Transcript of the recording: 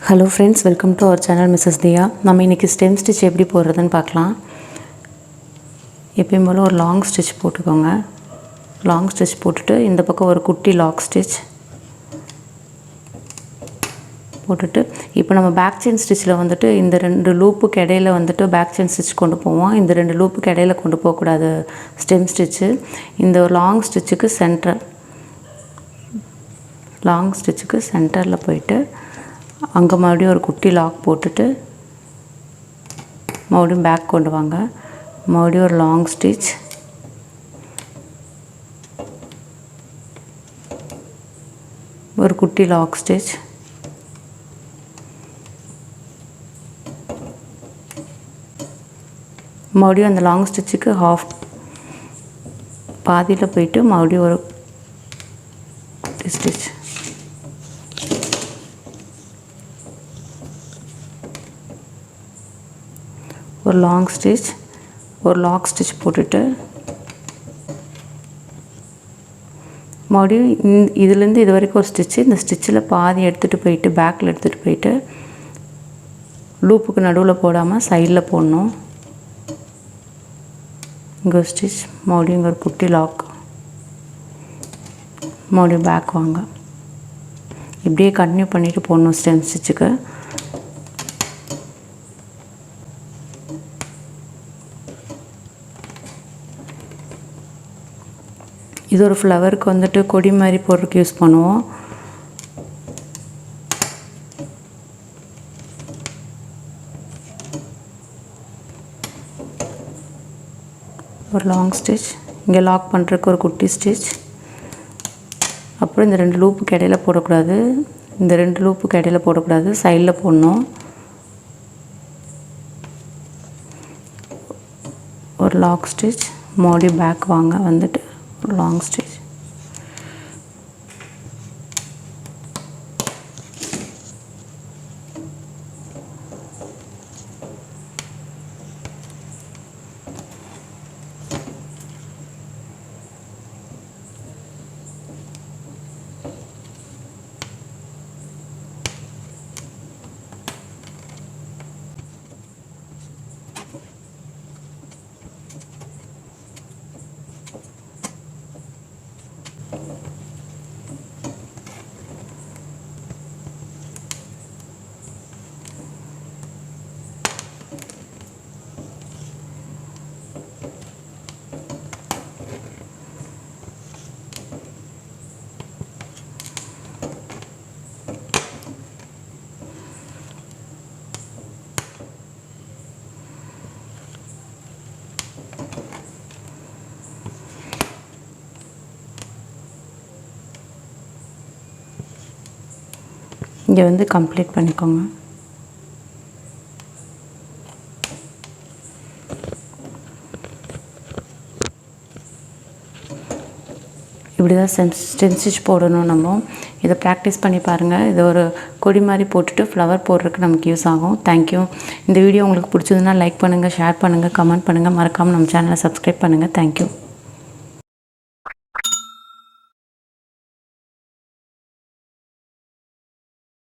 Hello friends, welcome to our channel Mrs. Diya. நம்ம இன்னைக்கு stem stitch எப்படி போடுறதுன்னு பார்க்கலாம். எப்பவும் போல ஒரு லாங் ஸ்டிச் போட்டுக்கோங்க. லாங் ஸ்டிச் போட்டுட்டு இந்த பக்கம் ஒரு குட்டி லாக் ஸ்டிச் போட்டுட்டு இப்போ நம்ம பேக் செயின் ஸ்டிச்சில் வந்துட்டு இந்த ரெண்டு லூப்புக்கு இடையில வந்துட்டு பேக் செயின் ஸ்டிச் கொண்டு போவோம். இந்த ரெண்டு லூப்புக்கு இடையில கொண்டு போகக்கூடாது ஸ்டெம் ஸ்டிச்சு. இந்த லாங் ஸ்டிச்சுக்கு சென்டரில் போயிட்டு அங்கே மறுபடியும் ஒரு குட்டி லாக் போட்டுட்டு மறுபடியும் பேக் கொண்டு வாங்க. மறுபடியும் ஒரு லாங் ஸ்டிச், ஒரு குட்டி லாக் ஸ்டிச், மறுபடியும் அந்த லாங் ஸ்டிச்சுக்கு பாதியில் போயிட்டு மறுபடியும் ஒரு குட்டி ஸ்டிச், ஒரு லாங் ஸ்டிச், ஒரு லாக் ஸ்டிச் போட்டுட்டு மறுபடியும் இதுலேருந்து இது வரைக்கும் ஒரு ஸ்டிச்சு, இந்த ஸ்டிச்சில் பாதி எடுத்துகிட்டு போயிட்டு பேக்கில் எடுத்துகிட்டு போயிட்டு லூப்புக்கு நடுவில் போடாமல் சைடில் போடணும். இங்கே ஒரு ஸ்டிச், மறுபடியும் இங்கே ஒரு குட்டி லாக், மறுபடியும் பேக் வாங்க. இப்படியே கண்டினியூ பண்ணிவிட்டு போடணும் ஸ்டெம் ஸ்டிச்சுக்கு. இது ஒரு ஃப்ளவருக்கு வந்துட்டு கொடி மாதிரி போடுறதுக்கு யூஸ் பண்ணுவோம். ஒரு லாங் ஸ்டிச், இங்கே லாக் பண்ணுறதுக்கு ஒரு குட்டி ஸ்டிச். அப்புறம் இந்த ரெண்டு லூப்புக்கு இடையில போடக்கூடாது, சைடில் போடணும். ஒரு லாக் ஸ்டிச், மறுபடியும் பேக் வாங்க, வந்துட்டு ஒரு லாங் ஸ்டிச். இங்கே வந்து கம்ப்ளீட் பண்ணிக்கோங்க. இப்படி தான் ஸ்டெம் ஸ்டிச் போடணும். நம்ம இதை ப்ராக்டிஸ் பண்ணி பாருங்கள். இது ஒரு கொடி மாதிரி போட்டுட்டு ஃப்ளவர் போடுறதுக்கு நமக்கு யூஸ் ஆகும். தேங்க்யூ. இந்த வீடியோ உங்களுக்கு பிடிச்சதுன்னா லைக் பண்ணுங்கள், ஷேர் பண்ணுங்கள், கமெண்ட் பண்ணுங்கள். மறக்காமல் நம்ம சேனலை சப்ஸ்கிரைப் பண்ணுங்கள். தேங்க்யூ.